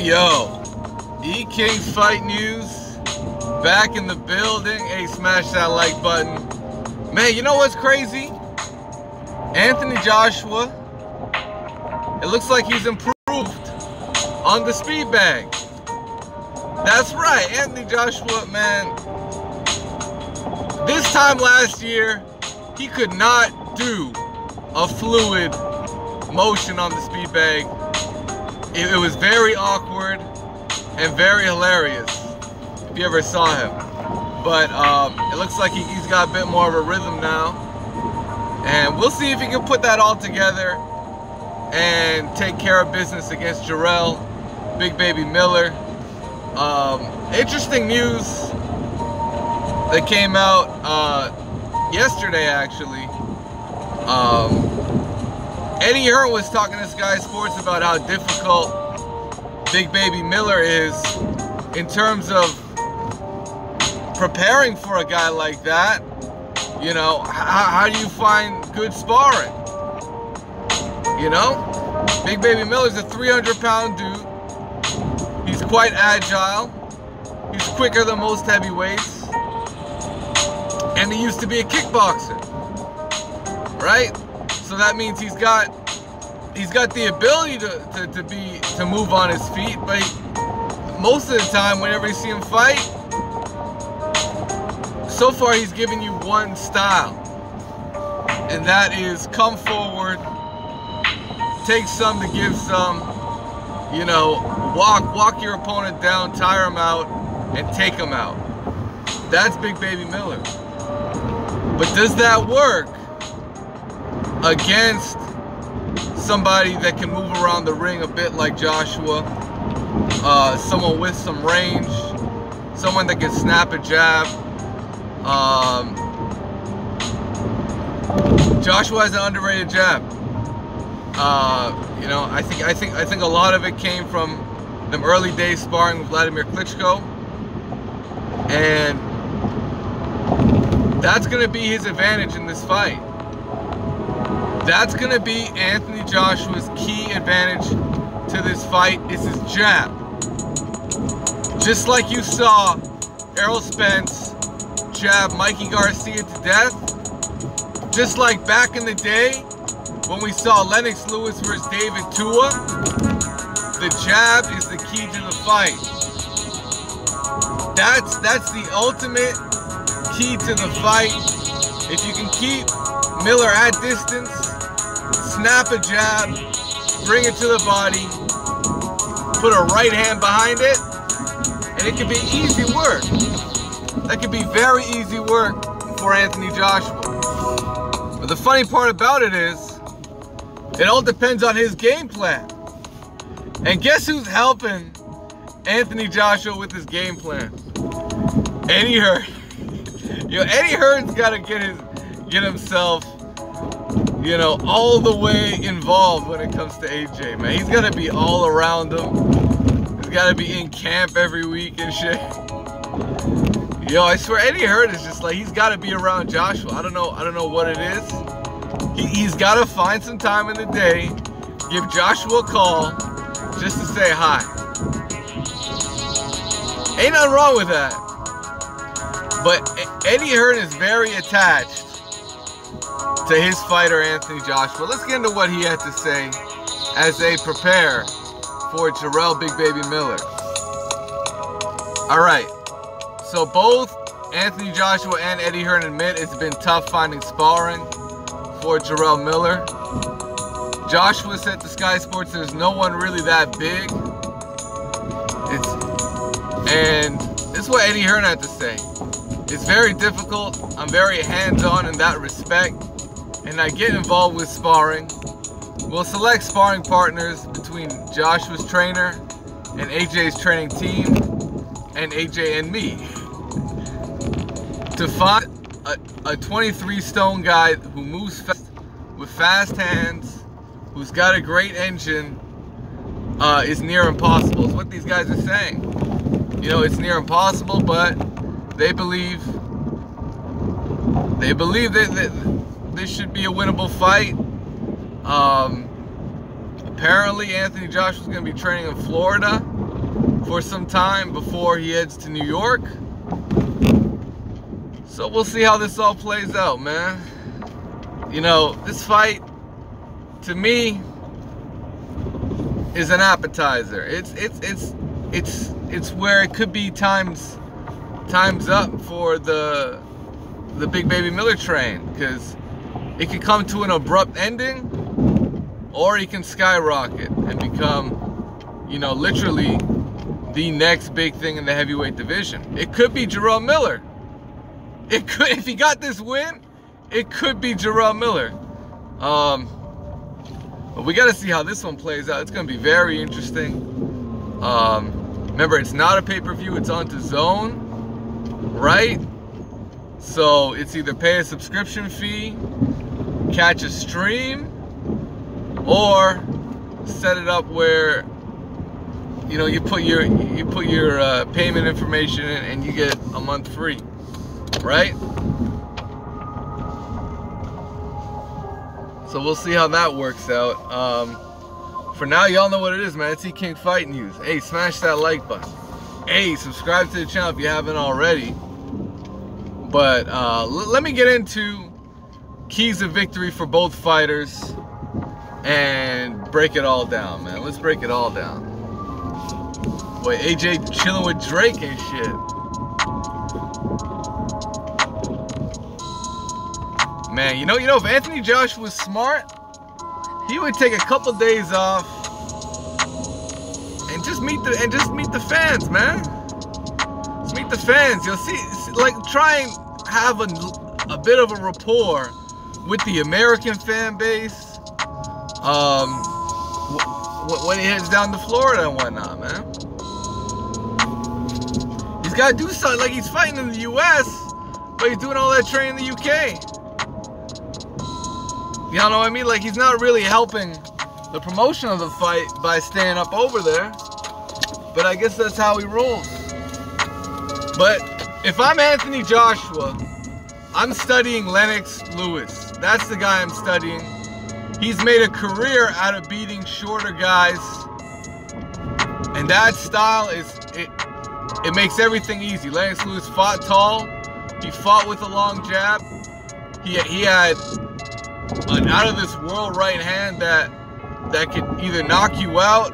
Hey yo, E-King's Fight News, back in the building. Hey, smash that like button. Man, you know what's crazy? Anthony Joshua, it looks like he's improved on the speed bag. That's right, Anthony Joshua, man. This time last year, he could not do a fluid motion on the speed bag. It was very awkward and very hilarious if you ever saw him. But it looks like he's got a bit more of a rhythm now. And we'll see if he can put that all together and take care of business against Jarrell, Big Baby Miller. Interesting news that came out yesterday, actually. Eddie Hearn was talking to Sky Sports about how difficult Big Baby Miller is in terms of preparing for a guy like that. You know, how do you find good sparring? You know, Big Baby Miller's a 300-pound dude. He's quite agile. He's quicker than most heavyweights. And he used to be a kickboxer, right? So that means he's got the ability to move on his feet, but most of the time, whenever you see him fight, so far he's given you one style, and that is come forward, take some to give some, you know, walk your opponent down, tire him out, and take him out. That's Big Baby Miller. But does that work against somebody that can move around the ring a bit like Joshua? Someone with some range, someone that can snap a jab. Joshua has an underrated jab. You know, I think a lot of it came from them early days sparring with Vladimir Klitschko, and that's going to be his advantage in this fight. That's going to be Anthony Joshua's key advantage to this fight, is his jab. Just like you saw Errol Spence jab Mikey Garcia to death, just like back in the day when we saw Lennox Lewis versus David Tua, the jab is the key to the fight. That's the ultimate key to the fight. If you can keep Miller at distance, snap a jab, bring it to the body, put a right hand behind it, and it can be easy work. That could be very easy work for Anthony Joshua. But the funny part about it is, it all depends on his game plan. And guess who's helping Anthony Joshua with his game plan? Eddie Hearn. You know, Eddie Hearn's got to get himself, you know, all the way involved when it comes to AJ, man. He's got to be all around him. He's got to be in camp every week and shit. Yo, I swear Eddie Hearn is just like, he's got to be around Joshua. I don't know what it is. He's got to find some time in the day, give Joshua a call just to say hi. Ain't nothing wrong with that. But Eddie Hearn is very attached to his fighter, Anthony Joshua. Let's get into what he had to say as they prepare for Jarrell Big Baby Miller. All right. So both Anthony Joshua and Eddie Hearn admit it's been tough finding sparring for Jarrell Miller. Joshua said to Sky Sports there's no one really that big. And this is what Eddie Hearn had to say. It's very difficult. I'm very hands-on in that respect, and I get involved with sparring. We'll select sparring partners between Joshua's trainer and AJ's training team, and AJ and me, to find a 23-stone guy who moves fast, with fast hands, who's got a great engine, is near impossible. Is what these guys are saying. You know, it's near impossible, but they believe that this should be a winnable fight. Apparently, Anthony Joshua's going to be training in Florida for some time before he heads to New York. So we'll see how this all plays out, man. You know, this fight, to me, is an appetizer. It's where it could be time's up for the Big Baby Miller train, because it could come to an abrupt ending, or he can skyrocket and become, you know, literally the next big thing in the heavyweight division. It could be Jarrell Miller. It could, if he got this win, it could be Jarrell Miller. But we got to see how this one plays out. It's going to be very interesting. Remember, it's not a pay-per-view. It's on DAZN, right? So it's either pay a subscription fee, catch a stream, or set it up where, you know, you put your payment information in and you get a month free, right? So we'll see how that works out. For now, y'all know what it is, man. It's King Fight News. Hey, smash that like button. Hey, subscribe to the channel if you haven't already. But let me get into keys of victory for both fighters and break it all down, man. Let's break it all down. Boy, AJ chilling with Drake and shit. Man, you know, if Anthony Joshua was smart, he would take a couple days off and just meet the fans, man. Just meet the fans. You'll see, like, try and have a bit of a rapport with the American fan base when he heads down to Florida and whatnot, man. He's got to do something. Like, he's fighting in the U.S., but he's doing all that training in the U.K. Y'all know what I mean? Like, he's not really helping the promotion of the fight by staying up over there. But I guess that's how he rolls. But if I'm Anthony Joshua, I'm studying Lennox Lewis. That's the guy I'm studying. He's made a career out of beating shorter guys. And that style it makes everything easy. Lennox Lewis fought tall. He fought with a long jab. He had an out-of-this-world right hand that could either knock you out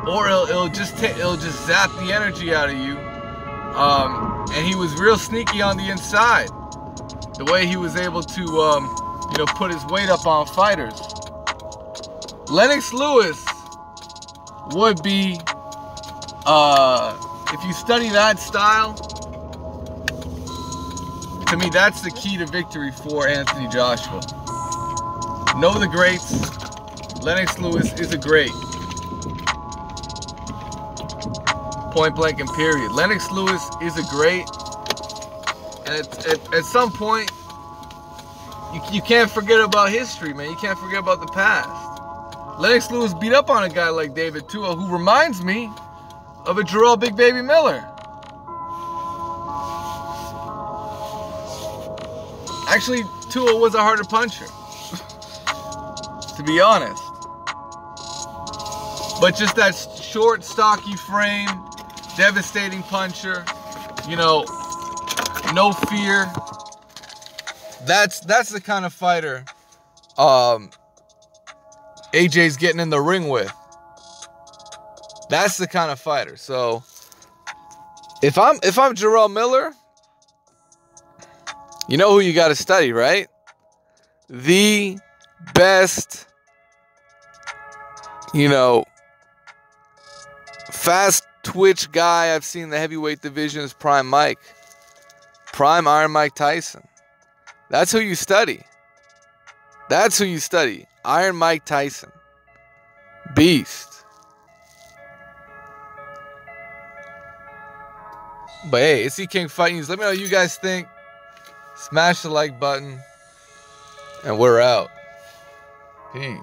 or it'll just zap the energy out of you. And he was real sneaky on the inside. The way he was able to, you know, put his weight up on fighters. Lennox Lewis would be, if you study that style, to me, that's the key to victory for Anthony Joshua. Know the greats. Lennox Lewis is a great. Point blank and period. Lennox Lewis is a great. And at some point, you can't forget about history, man. You can't forget about the past. Lennox Lewis beat up on a guy like David Tua, who reminds me of a Jarrell Big Baby Miller. Actually, Tua was a harder puncher, to be honest. But just that short, stocky frame, devastating puncher, you know, no fear. That's the kind of fighter AJ's getting in the ring with. That's the kind of fighter. So if I'm Jarrell Miller, you know who you got to study, right? The best, you know, fast twitch guy I've seen in the heavyweight division is Prime Mike. Prime Iron Mike Tyson. That's who you study. That's who you study. Iron Mike Tyson. Beast. But hey, it's King Fight News. Let me know what you guys think. Smash the like button. And we're out. Peace.